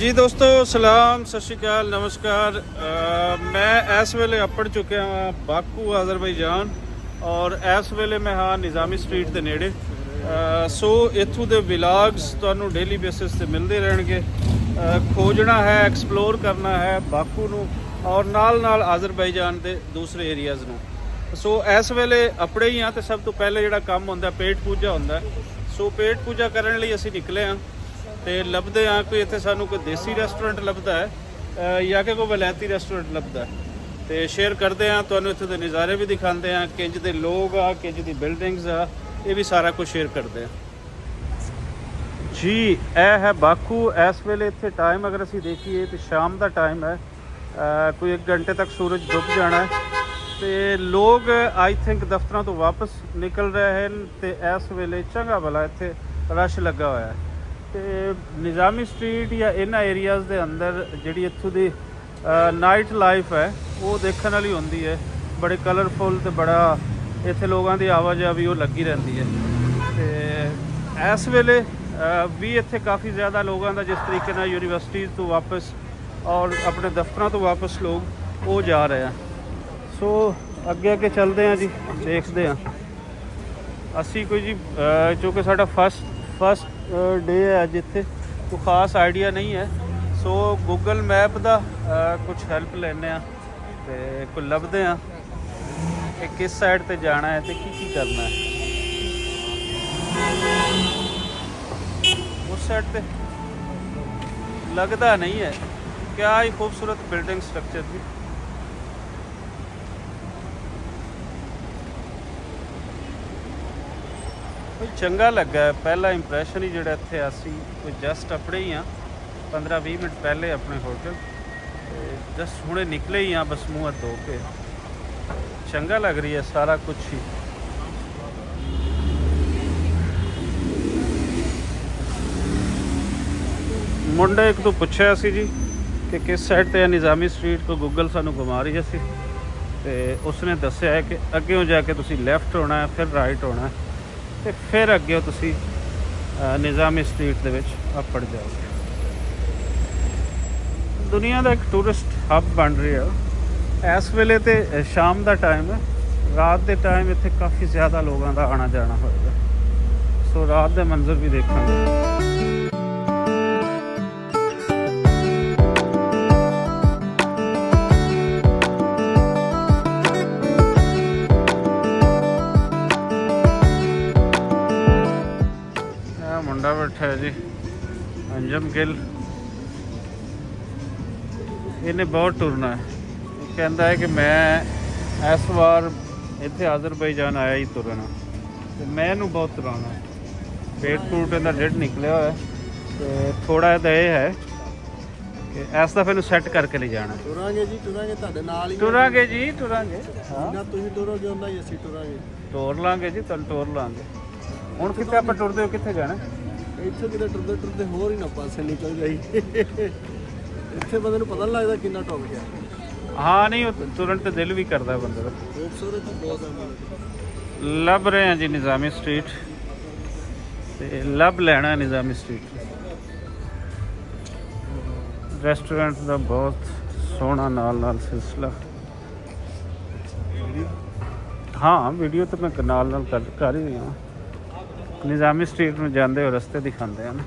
जी दोस्तों सलाम सत श्री अकाल नमस्कार। मैं इस वेले अपड़ चुकिया हाँ बाकू अज़रबैजान और इस वेले मैं हाँ निज़ामी स्ट्रीट के नेड़े। सो इत्थों के विलाग्स तुहानू डेली बेसिस से मिलते रहणगे। खोजना है एक्सप्लोर करना है बाकू नू और नाल नाल अज़रबैजान के दूसरे एरियाज़ नू। सो इस वेले अपड़े ही हाँ तो सब तो पहले जिहड़ा काम होंदा पेट पूजा होंदा। सो पेट पूजा करने लई असीं निकले हाँ तो लभदे हाँ कोई इत्थे सानू कोई देसी रेस्टोरेंट लभदा है या कि कोई वलैती रेस्टोरेंट लभदा है तो शेयर करते हैं तुहानू इत्थे दे नज़ारे भी दिखाते हैं किंज दे लोग आ किंज दी बिल्डिंग्स आ ये भी सारा कुछ शेयर करते हैं जी। यह है बाकू इस वेले इत्थे टाइम अगर असीं देखिए तो शाम का टाइम है। कोई 1 घंटे तक सूरज डुब जाना है तो लोग आई थिंक दफ्तरों तो वापस निकल रहे हैं तो इस वेले चंगा भला इत्थे रश लगा हुआ है। तो निज़ामी स्ट्रीट या इन्हां एरियाज़ के अंदर जिहड़ी इत्थों दी नाइट लाइफ है वो देखने वाली होंदी है। बड़े कलरफुल तो बड़ा इत्थे लोगों की आवाजाही भी वो लगी रहती है। तो इस वेले भी इत्थे काफ़ी ज़्यादा लोगों का जिस तरीके नाल यूनीवर्सिटीज़ तो वापस और अपने दफ्तरों तो वापस लोग वो जा रहे हैं। सो अगे अगे चलते हैं जी देखते हैं असी कोई जी चूँकि साडा फस्ट डे है अज इत्थे तो खास आइडिया नहीं है। सो गूगल मैप का कुछ हेल्प लेने तो कोई लभदे हाँ कि किस साइड ते जाना है तो की करना है। उस साइड ते लगता नहीं है क्या ही खूबसूरत बिल्डिंग स्ट्रक्चर भी। चंगा लगा है पहला इंप्रैशन ही जोड़ा इत्थे असी कोई जस्ट अपने ही हाँ 15-20 मिनट पहले अपने होटल जस्ट हुणे निकले ही हाँ बस मुँह धो के। चंगा लग रही है सारा कुछ ही। मुंडे एक तो पूछा सी जी कि किस साइड ते निज़ामी स्ट्रीट को गूगल सानू घुमा रही सी तो उसने दस्या है कि अगे जाके तुसी लैफ्ट होना है फिर राइट होना है तो फिर अगे तुसी निज़ामी स्ट्रीट दे विच अपड़ जाओगे। दुनिया का एक टूरिस्ट हब बन रहा है इस वेले तो शाम का टाइम है। रात के टाइम इत्थे काफ़ी ज़्यादा लोगों का आना जाना होगा। सो रात के मंजर भी देखेंगे। मुंडा बैठा है जी अंजम गिल इन्हें बहुत टुरना है। कहता है कि मैं इस बार इत्थे अज़रबैजान आया ही तुरना तो मैं बहुत तुराना पेट पूट इहदा ढिड निकलिया हुआ है तो थोड़ा तो यह है कि इस दफे नूं सैट करके ले जाना। टुरांगे जी तुहाडे नाल ही टुरांगे जी टुरांगे ना तुसीं टुरोगे उन्ना ही असीं टुरांगे टोर लांगे जी तुहानूं टोर लांगे। हुण कित्थे आपां टुरदे हो कित्थे जाना ਇੱਥੇ ਕਿਤੇ ਟੁਰਦੇ ਟੁਰਦੇ ਹੋਰ ਹੀ ਨਾ ਪਾਸੇ ਨਿਕਲ ਜਾਈ। ਇੱਥੇ ਬੰਦੇ ਨੂੰ ਪਤਾ ਨਹੀਂ ਲੱਗਦਾ ਕਿੰਨਾ ਟੁਰ ਗਿਆ। हाँ नहीं तुरंत दिल भी करता है बंदे का। खूबसूरत बहुत है। लभ रहे हैं जी निज़ामी स्ट्रीट ते लभ लेना निज़ामी स्ट्रीट रेस्टोरेंट का बहुत सोहना नाल नाल सिलसिला। हाँ वीडियो तो मैं नाल नाल कर ही रही हूँ। निज़ामी स्ट्रीट में जाते हो रस्ते दिखाते हैं ना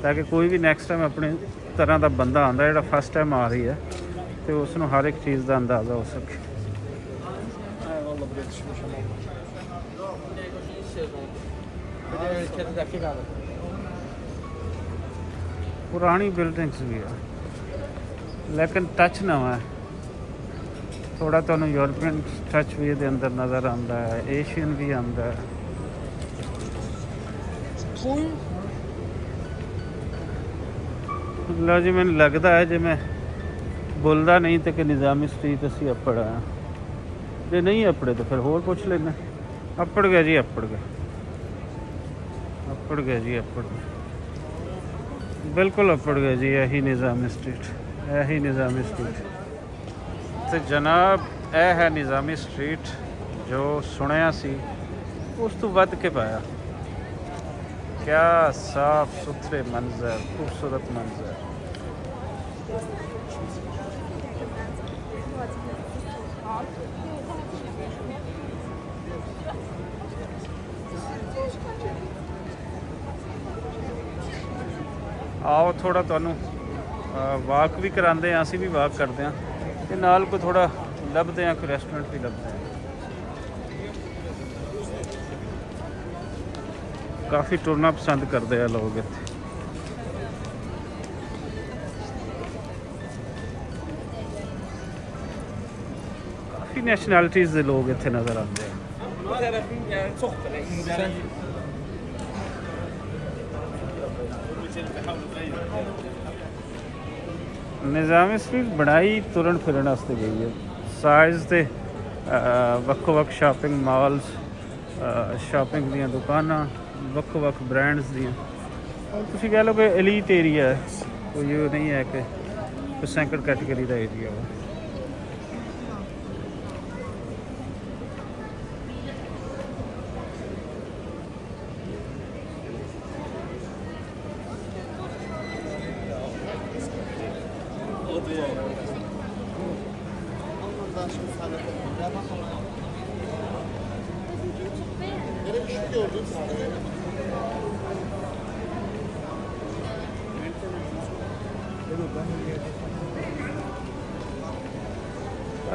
ताकि कोई भी नैक्सट टाइम अपनी तरह का बंदा आता है जो फस्ट टाइम आ रही है तो उसनों हर एक चीज़ का अंदाज़ा हो सके। पुरानी बिल्डिंग्स भी है लेकिन टच नवा है। थोड़ा तो यूरोपियन टच भी ये अंदर नज़र आता है एशियन भी आता है। लो जी मैंने लगता है जो मैं बोलता नहीं तो कि निज़ामी स्ट्रीट असी अपड़ आया जे नहीं अपड़े तो फिर होर पूछ लेना। अपड़ गया जी अपड़ गया जी अपड़ गया बिल्कुल अपड़ गया जी। यही निज़ामी स्ट्रीट यही निज़ामी स्ट्रीट तो जनाब यह है निज़ामी स्ट्रीट जो सुनिया सी उस तो वध के पाया। क्या साफ सुथरे मंजर, खूबसूरत मंजर। आओ थोड़ा तुहानू वाक भी कराते हैं, असी भी वाक करते हैं ते नाल कोई थोड़ा लभदे हैं, कोई रेस्टोरेंट भी लभदे हैं। काफ़ी टुरना पसंद करते हैं लोग इत्थे। काफ़ी नैशनैलिटीज़ के लोग इत्थे नज़र आते हैं। निज़ामी स्ट्रीट बनाई तुरन फिरन वास्ते गई है। साइज़ ते ਵੱਖੋ ਵੱਖ शॉपिंग मॉल्स, शॉपिंग ਦੀਆਂ ਦੁਕਾਨਾਂ, ਵੱਖੋ ਵੱਖ ब्रांड्स ਦੀਆਂ। और तुसीं कह लो कि एलीट एरिया है, कोई ये नहीं है कि कोई सैकंड कैटेगरी का एरिया हो।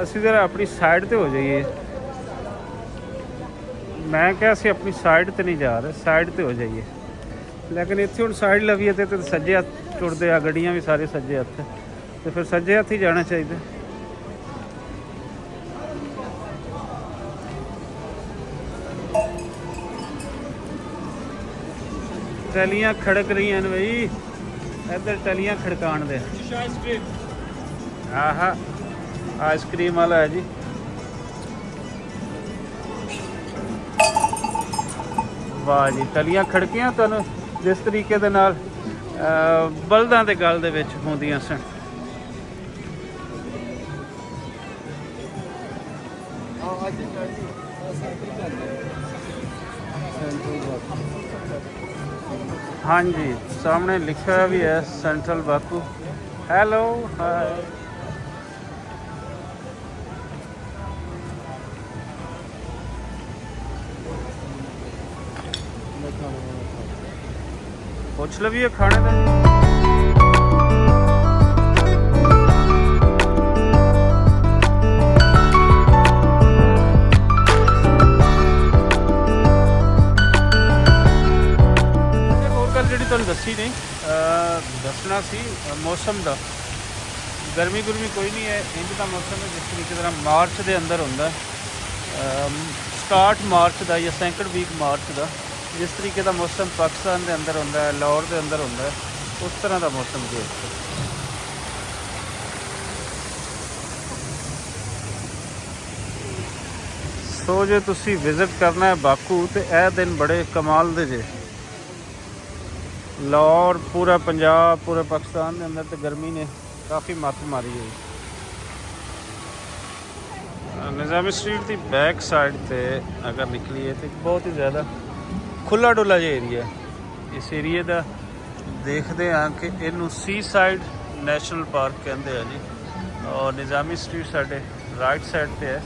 ਅਸੀਂ जरा अपनी साइड ਤੇ ਹੋ ਜਾਈਏ। मैं क्या ਅਸੀਂ अपनी साइड ਤੇ नहीं जा रहे, साइड ਤੇ ਹੋ ਜਾਈਏ। लेकिन ਇੱਥੇ ਹੁਣ साइड लवीए ਤੇ सज्जे हत्थ टुरदे आ, ਗੱਡੀਆਂ भी सारे सज्जे हत्थ, ਤੇ ਫਿਰ सज्जे हत्थ ही जाना चाहिए। टलियां खड़क रही हैं बई, इधर टलियां खड़कान दे। आहा आइसक्रीम वाला है जी। वाह जी, टलियां खड़कियां तुहानू जिस तरीके दे नाल बल्दां दे गल दे विच होंदियां सन। हाँ जी, सामने लिखा भी है सेंट्रल बाकू। Hello hi. पूछ लो भी खाने का। ਤੁਹਾਨੂੰ ਦੱਸੀ ਨਹੀਂ, ਦੱਸਣਾ ਸੀ ਮੌਸਮ ਦਾ। ਗਰਮੀ ਗੁਰਮੀ ਕੋਈ ਨਹੀਂ ਹੈ, ਇੰਜ ਦਾ ਮੌਸਮ ਹੈ ਜਿਸ ਤਰੀਕੇ ਨਾਲ ਮਾਰਚ ਦੇ ਅੰਦਰ ਹੁੰਦਾ, ਸਟਾਰਟ ਮਾਰਚ ਦਾ ਜਾਂ ਸੈਕੰਡ ਵੀਕ ਮਾਰਚ ਦਾ, ਜਿਸ ਤਰੀਕੇ ਦਾ ਮੌਸਮ ਪਾਕਿਸਤਾਨ ਦੇ ਅੰਦਰ ਹੁੰਦਾ ਹੈ, ਲਾਹੌਰ ਦੇ ਅੰਦਰ ਹੁੰਦਾ ਹੈ, ਉਸ ਤਰ੍ਹਾਂ ਦਾ ਮੌਸਮ ਜੀ। ਸੋ ਜੇ ਤੁਸੀਂ ਵਿਜ਼ਿਟ ਕਰਨਾ ਹੈ ਬਾਕੂ, ਤੇ ਇਹ ਦਿਨ ਬੜੇ ਕਮਾਲ ਦੇ ਜੇ। लाहौर पूरा पंजाब पूरे पाकिस्तान के अंदर तो गर्मी ने काफ़ी मत मारी है। निज़ामी स्ट्रीट की बैक साइड से अगर निकलीए तो बहुत ही ज़्यादा खुला डुला जो एरिया है। इस एरिए का देखते हैं कि इनू सी साइड नैशनल पार्क कहते हैं जी। और निज़ामी स्ट्रीट साढ़े राइट साइड पे है,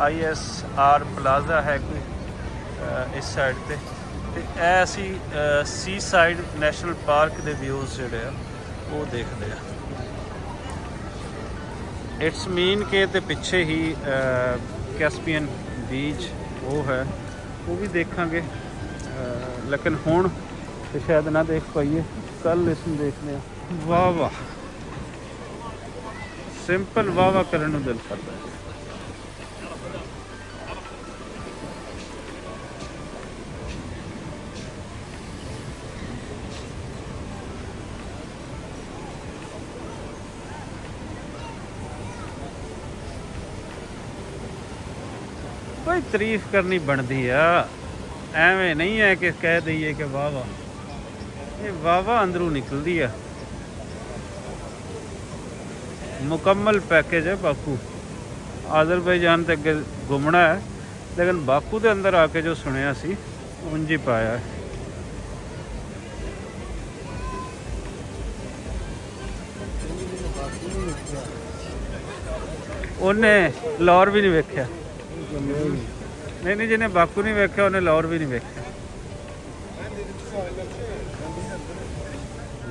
ISR प्लाजा है कोई इस साइड पे। ਤੇ ਇਹ ਅਸੀਂ सी साइड ਨੈਸ਼ਨਲ ਪਾਰਕ ਦੇ ਵਿਊਜ਼ ਜਿਹੜੇ ਆ ਉਹ ਦੇਖਦੇ ਆ। ਇਟਸ ਮੀਨ ਕਿ ਤੇ ਪਿੱਛੇ ਹੀ ਕੈਸਪੀਅਨ ਬੀਚ ਉਹ ਹੈ, ਉਹ ਵੀ ਦੇਖਾਂਗੇ। ਲੇਕਿਨ ਹੁਣ ਤੇ ਸ਼ਾਇਦ ਨਾ ਦੇਖ ਪਾਈਏ, ਕੱਲ ਇਸ ਨੂੰ ਦੇਖਦੇ ਆ। ਵਾਹ ਵਾਹ, ਸਿੰਪਲ ਵਾਹ ਵਾਹ ਕਰਨ ਨੂੰ ਦਿਲ ਕਰਦਾ ਹੈ। कोई तारीफ करनी बनती है, एवें नहीं है कि कह दईए कि वाह वाह। ये वाह वाह अंदरों निकलती है। मुकम्मल पैकेज है बाकू। आज़रबाईजान ते अगे घूमना है, लेकिन बाकू के अंदर आके जो सुनिया सी उंज ही पाया है। ਉਹਨੇ ਲਾਹੌਰ ਵੀ ਨਹੀਂ ਵੇਖਿਆ। ਨਹੀਂ ਜਿਹਨੇ ਬਾਕੂ ਨਹੀਂ ਵੇਖਿਆ ਉਹਨੇ ਲਾਹੌਰ ਵੀ ਨਹੀਂ ਵੇਖਿਆ।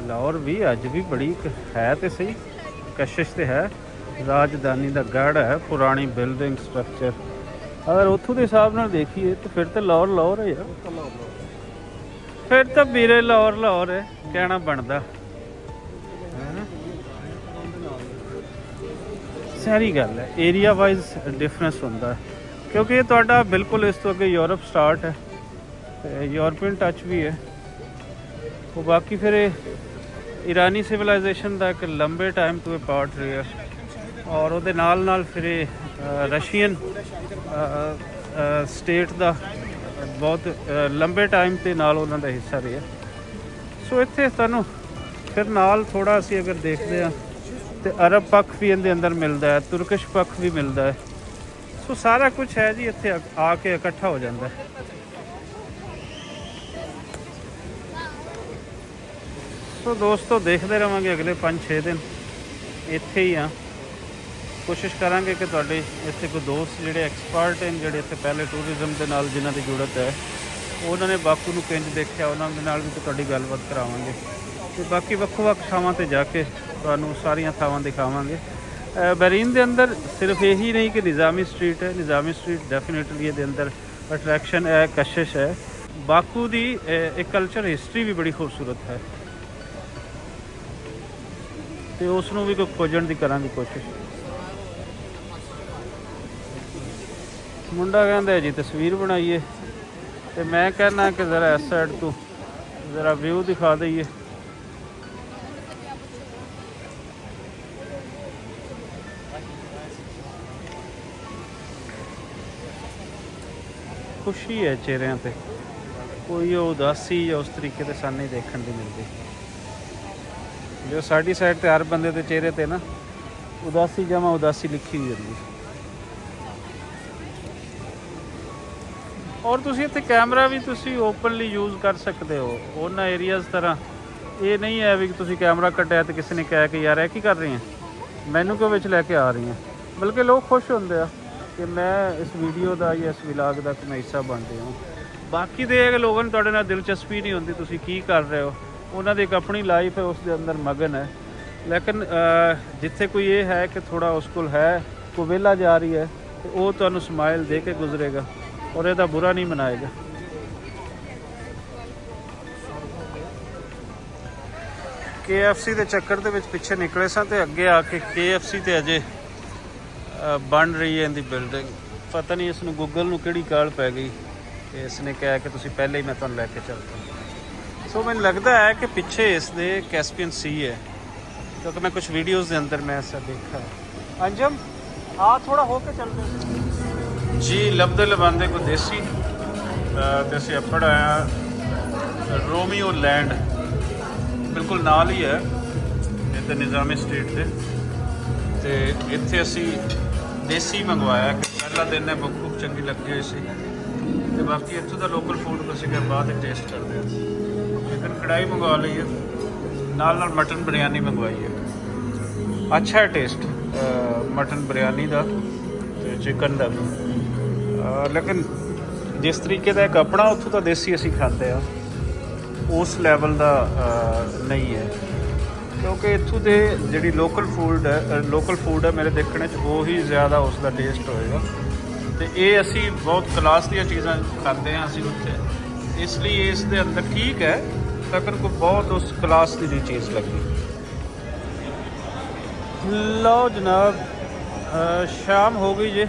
ਲਾਹੌਰ ਵੀ ਅੱਜ ਵੀ ਬੜੀ ਹੈ ਤੇ ਸਹੀ, ਕਸ਼ਿਸ਼ ਤੇ ਹੈ, ਰਾਜਧਾਨੀ ਦਾ ਗੜ੍ਹ ਹੈ, ਪੁਰਾਣੀ ਬਿਲਡਿੰਗ ਸਟਰਕਚਰ। ਅਗਰ ਉੱਥੋਂ ਦੇ ਹਿਸਾਬ ਨਾਲ ਦੇਖੀਏ ਤਾਂ ਫਿਰ ਤਾਂ ਲਾਹੌਰ ਹੈ ਯਾਰ। ਫਿਰ ਤਾਂ ਵੀਰੇ ਲਾਹੌਰ ਹੈ ਕਹਿਣਾ ਬਣਦਾ। ਸਾਰੀ ਗੱਲ ਹੈ, ਏਰੀਆ ਵਾਈਜ਼ ਡਿਫਰੈਂਸ ਹੁੰਦਾ ਕਿਉਂਕਿ ਇਹ ਤੁਹਾਡਾ ਬਿਲਕੁਲ ਇਸ ਤੋਂ ਅੱਗੇ ਯੂਰਪ ਸਟਾਰਟ ਹੈ ਤੇ ਯੂਰਪੀਅਨ ਟੱਚ ਵੀ ਹੈ। ਉਹ ਬਾਕੀ ਫਿਰ ਇਹ ਈਰਾਨੀ ਸਿਵਲਾਈਜੇਸ਼ਨ ਦਾ ਇੱਕ ਲੰਬੇ ਟਾਈਮ ਤੋਂ ਇਹ ਪਾਰਟ ਰਿਹਾ ਔਰ ਉਹਦੇ ਨਾਲ ਫਿਰ ਇਹ ਰਸ਼ੀਅਨ ਸਟੇਟ ਦਾ ਬਹੁਤ ਲੰਬੇ ਟਾਈਮ ਤੇ ਨਾਲ ਉਹਨਾਂ ਦਾ ਹਿੱਸਾ ਰਿਹਾ। ਸੋ ਇੱਥੇ ਤੁਹਾਨੂੰ ਫਿਰ ਨਾਲ ਥੋੜਾ ਅਸੀਂ ਅਗਰ ਦੇਖਦੇ ਹਾਂ ਤੇ ਅਰਬ ਪੱਖ ਵੀ ਇਹਦੇ ਅੰਦਰ ਮਿਲਦਾ ਹੈ, ਤੁਰਕਿਸ਼ ਪੱਖ ਵੀ ਮਿਲਦਾ ਹੈ। ਸੋ ਸਾਰਾ ਕੁਝ ਹੈ ਜੀ ਇੱਥੇ ਆ ਕੇ ਇਕੱਠਾ ਹੋ ਜਾਂਦਾ ਹੈ। ਸੋ ਦੋਸਤੋ ਦੇਖਦੇ ਰਹਾਂਗੇ ਅਗਲੇ 5-6 ਦਿਨ ਇੱਥੇ ਹੀ ਆ। ਕੋਸ਼ਿਸ਼ ਕਰਾਂਗੇ ਕਿ ਤੁਹਾਡੇ ਇੱਥੇ ਕੋਈ ਦੋਸਤ ਜਿਹੜੇ ਐਕਸਪਰਟ ਹਨ, ਜਿਹੜੇ ਇੱਥੇ ਪਹਿਲੇ ਟੂਰਿਜ਼ਮ ਦੇ ਨਾਲ ਜਿਨ੍ਹਾਂ ਦੀ ਜੁੜਤ ਹੈ, ਉਹਨਾਂ ਨੇ ਬਾਕੂ ਨੂੰ ਕਿੰਝ ਦੇਖਿਆ, ਉਹਨਾਂ ਦੇ ਨਾਲ ਵੀ ਤੁਹਾਡੀ ਗੱਲਬਾਤ ਕਰਾਵਾਂਗੇ ਤੇ ਬਾਕੀ ਵੱਖ-ਵੱਖ ਥਾਵਾਂ ਤੇ ਜਾ ਕੇ ਤੁਹਾਨੂੰ ਸਾਰੀਆਂ ਥਾਵਾਂ ਦਿਖਾਵਾਂਗੇ। ਬਹਿਰੀਨ ਦੇ ਅੰਦਰ ਸਿਰਫ ਇਹੀ ਨਹੀਂ ਕਿ ਨਿਜ਼ਾਮੀ ਸਟਰੀਟ ਹੈ, ਨਿਜ਼ਾਮੀ ਸਟਰੀਟ ਡੈਫੀਨੇਟਲੀ ਇਹਦੇ ਅੰਦਰ ਅਟਰੈਕਸ਼ਨ ਹੈ, ਕਸ਼ਿਸ਼ ਹੈ। ਬਾਕੂ ਦੀ ਇੱਕ ਕਲਚਰ ਹਿਸਟਰੀ ਵੀ ਬੜੀ ਖੂਬਸੂਰਤ ਹੈ ਤੇ ਉਸ ਨੂੰ ਵੀ ਕੋਈ ਖੋਜਣ ਦੀ ਕਰਾਂਗੇ ਕੋਸ਼ਿਸ਼। ਮੁੰਡਾ ਕਹਿੰਦਾ ਜੀ ਤਸਵੀਰ ਬਣਾਈਏ ਤੇ ਮੈਂ ਕਹਿੰਦਾ ਕਿ ਜ਼ਰਾ ਇਸ ਸਾਈਡ ਤੋਂ ਜ਼ਰਾ ਵਿਊ ਦਿਖਾ ਦਈਏ। ਖੁਸ਼ੀ ਹੈ ਚਿਹਰਿਆਂ ਤੇ, ਕੋਈ ਉਦਾਸੀ ਜਾਂ ਉਸ ਤਰੀਕੇ ਦੇ ਸਾਨੂੰ ਨਹੀਂ ਦੇਖਣ ਦੀ ਮਿਲਦੀ। ਜੋ ਸਾਡੀ ਸਾਈਡ ਤੇ ਹਰ ਬੰਦੇ ਦੇ ਚਿਹਰੇ ਤੇ ਨਾ ਉਦਾਸੀ ਜਮਾ ਉਦਾਸੀ ਲਿਖੀ ਹੋਈ ਹੁੰਦੀ। ਔਰ ਤੁਸੀਂ ਇੱਥੇ ਕੈਮਰਾ ਵੀ ਤੁਸੀਂ ਓਪਨਲੀ ਯੂਜ਼ ਕਰ ਸਕਦੇ ਹੋ। ਉਹਨਾਂ ਏਰੀਆਜ਼ ਤਰ੍ਹਾਂ ਇਹ ਨਹੀਂ ਹੈ ਵੀ ਤੁਸੀਂ ਕੈਮਰਾ ਕੱਢਿਆ ਤੇ ਕਿਸੇ ਨੇ ਕਹਿ ਕੇ ਯਾਰ ਇਹ ਕੀ ਕਰ ਰਹੀ ਹੈ, ਮੈਨੂੰ ਕਿਉਂ ਵਿੱਚ ਲੈ ਕੇ ਆ ਰਹੀ ਹੈ। ਬਲਕਿ ਲੋਕ ਖੁਸ਼ ਹੁੰਦੇ ਆ ਕਿ ਮੈਂ ਇਸ ਵੀਡੀਓ ਦਾ ਜਾਂ ਇਸ ਵਲੌਗ ਦਾ ਮੈਂ ਹਿੱਸਾ ਬਣ ਰਿਹਾ ਹਾਂ। ਬਾਕੀ ਦੇ ਲੋਕਾਂ ਨੂੰ ਤੁਹਾਡੇ ਨਾਲ ਦਿਲਚਸਪੀ ਨਹੀਂ ਹੁੰਦੀ ਤੁਸੀਂ ਕੀ ਕਰ ਰਹੇ ਹੋ, ਉਹਨਾਂ ਦੀ ਇੱਕ ਆਪਣੀ ਲਾਈਫ ਹੈ, ਉਸ ਦੇ ਅੰਦਰ ਮਗਨ ਹੈ। ਲੇਕਿਨ ਜਿੱਥੇ ਕੋਈ ਇਹ ਹੈ ਕਿ ਥੋੜਾ ਉਸ ਕੋਲ ਹੈ, ਕੋਈ ਵਿਹਲਾ ਜਾ ਰਹੀ ਹੈ ਤੇ ਉਹ ਤੁਹਾਨੂੰ ਸਮਾਈਲ ਦੇ ਕੇ ਗੁਜ਼ਰੇਗਾ ਔਰ ਇਹਦਾ ਬੁਰਾ ਨਹੀਂ ਮਨਾਏਗਾ। KFC ਦੇ ਚੱਕਰ ਦੇ ਵਿੱਚ ਪਿੱਛੇ ਨਿਕਲੇ ਸਾਂ ਤੇ ਅੱਗੇ ਆ ਕੇ KFC ਤੇ ਅਜੇ ਬਣ ਰਹੀ ਹੈ ਇਹਦੀ ਬਿਲਡਿੰਗ। ਪਤਾ ਨਹੀਂ ਇਸ ਨੂੰ ਗੂਗਲ ਨੂੰ ਕਿਹੜੀ ਕਾਲ ਪੈ ਗਈ ਕਿ ਇਸ ਨੇ ਕਿਹਾ ਕਿ ਤੁਸੀਂ ਪਹਿਲੇ ਹੀ ਮੈਂ ਤੁਹਾਨੂੰ ਲੈ ਕੇ ਚੱਲਦਾ। ਸੋ ਮੈਨੂੰ ਲੱਗਦਾ ਹੈ ਕਿ ਪਿੱਛੇ ਇਸ ਦੇ ਕੈਸਪੀਅਨ ਸੀ ਹੈ ਕਿਉਂਕਿ ਮੈਂ ਕੁਝ ਵੀਡੀਓਜ਼ ਦੇ ਅੰਦਰ ਮੈਂ ਐਸਾ ਦੇਖਾ ਹੈ। ਅੰਜਮ ਆ ਥੋੜਾ ਹੋ ਕੇ ਚੱਲਦੇ ਜੀ। ਲੱਭਦੇ ਲਵਾਂਦੇ ਕੋ ਦੇਸੀ ਤੇ ਅਸੀਂ ਅੱਪੜ ਆਇਆ ਰੋਮੀਓ ਲੈਂਡ, ਬਿਲਕੁਲ ਨਾਲ ਹੀ ਹੈ ਇੱਥੇ ਨਿਜ਼ਾਮੀ ਸਟਰੀਟ ਤੇ ਇੱਥੇ ਅਸੀਂ ਦੇਸੀ ਮੰਗਵਾਇਆ ਕਿ ਪਹਿਲਾ ਦਿਨ ਹੈ, ਬਹੁਤ ਚੰਗੀ ਲੱਗੀ ਹੋਈ ਸੀ ਤੇ ਬਾਕੀ ਇੱਥੋਂ ਦਾ ਲੋਕਲ ਫੂਡ ਅਸੀਂ ਕਿ ਬਾਅਦ ਵਿੱਚ ਟੇਸਟ ਕਰਦੇ ਹਾਂ। ਚਿਕਨ ਕੜਾਈ ਮੰਗਵਾ ਲਈ ਹੈ, ਨਾਲ ਮਟਨ ਬਿਰਿਆਨੀ ਮੰਗਵਾਈ ਹੈ। ਅੱਛਾ ਹੈ ਟੇਸਟ ਮਟਨ ਬਿਰਿਆਨੀ ਦਾ ਤੇ ਚਿਕਨ ਦਾ ਵੀ। ਲੇਕਿਨ ਜਿਸ ਤਰੀਕੇ ਦਾ ਇੱਕ ਆਪਣਾ ਉੱਥੋਂ ਦਾ ਦੇਸੀ ਅਸੀਂ ਖਾਂਦੇ ਆ ਉਸ ਲੈਵਲ ਦਾ ਨਹੀਂ ਹੈ ਕਿਉਂਕਿ ਇੱਥੋਂ ਦੇ ਜਿਹੜੀ ਲੋਕਲ ਫੂਡ ਹੈ ਮੇਰੇ ਦੇਖਣ 'ਚ ਉਹੀ ਜ਼ਿਆਦਾ ਉਸ ਦਾ ਟੇਸਟ ਹੋਏਗਾ ਤੇ ਇਹ ਅਸੀਂ ਬਹੁਤ ਕਲਾਸ ਦੀਆਂ ਚੀਜ਼ਾਂ ਖਾਂਦੇ ਹਾਂ ਅਸੀਂ ਉੱਥੇ, ਇਸ ਲਈ ਇਸ ਦੇ ਅੰਦਰ ਠੀਕ ਹੈ ਲੇਕਿਨ ਕੋਈ ਬਹੁਤ ਉਸ ਕਲਾਸ ਦੀ ਨਹੀਂ ਚੀਜ਼ ਲੱਗੀ। ਲਓ ਜਨਾਬ ਸ਼ਾਮ ਹੋ ਗਈ ਜੇ,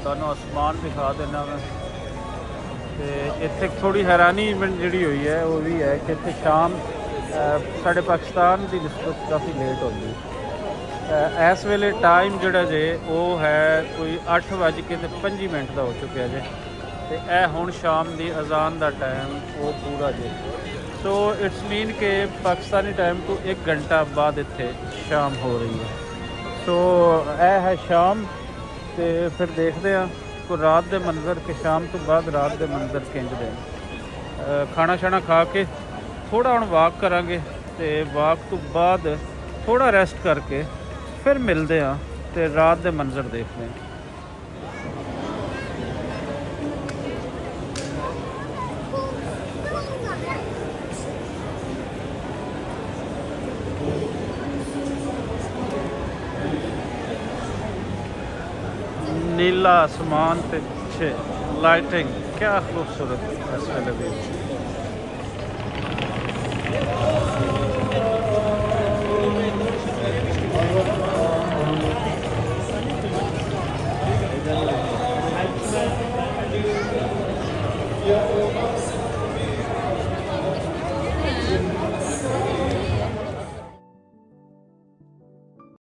ਤੁਹਾਨੂੰ ਅਸਮਾਨ ਦਿਖਾ ਦੇਣਾ ਮੈਂ ਤੇ ਇੱਥੇ ਥੋੜੀ ਹੈਰਾਨੀ ਜਿਹੜੀ ਹੋਈ ਹੈ ਉਹ ਵੀ ਹੈ ਕਿ ਇੱਥੇ ਸ਼ਾਮ ਸਾਡੇ ਪਾਕਿਸਤਾਨ ਦੀ ਨਿਸਬਤ ਕਾਫੀ ਲੇਟ ਹੁੰਦੀ ਹੈ। ਇਸ ਵੇਲੇ ਟਾਈਮ ਜਿਹੜਾ ਜੇ ਉਹ ਹੈ ਕੋਈ 8:05 ਦਾ ਹੋ ਚੁੱਕਿਆ ਜੇ ਤੇ ਇਹ ਹੁਣ ਸ਼ਾਮ ਦੀ ਅਜ਼ਾਨ ਦਾ ਟਾਈਮ ਉਹ ਪੂਰਾ ਜੇ। ਸੋ ਇਟਸ ਮੀਨ ਕਿ ਪਾਕਿਸਤਾਨੀ ਟਾਈਮ ਤੋਂ 1 ਘੰਟਾ ਬਾਅਦ ਇੱਥੇ ਸ਼ਾਮ ਹੋ ਰਹੀ ਹੈ। ਸੋ ਇਹ ਹੈ ਸ਼ਾਮ ਤੇ ਫਿਰ ਦੇਖਦੇ ਹਾਂ ਕੋਈ ਰਾਤ ਦੇ ਮੰਜ਼ਰ ਕਿ ਸ਼ਾਮ ਤੋਂ ਬਾਅਦ ਰਾਤ ਦੇ ਮੰਜ਼ਰ ਕਿੰਝ ਦੇ। ਖਾਣਾ ਛਾਣਾ ਖਾ ਕੇ ਥੋੜਾ ਹੁਣ ਵਾਕ ਕਰਾਂਗੇ ਤੇ ਵਾਕ ਤੋਂ ਬਾਅਦ ਥੋੜਾ ਰੈਸਟ ਕਰਕੇ ਫਿਰ ਮਿਲਦੇ ਆ ਤੇ ਰਾਤ ਦੇ ਮੰਜ਼ਰ ਦੇਖਦੇ ਆ। नीला आसमान पे पीछे लाइटिंग क्या खूबसूरत इस वेले भी।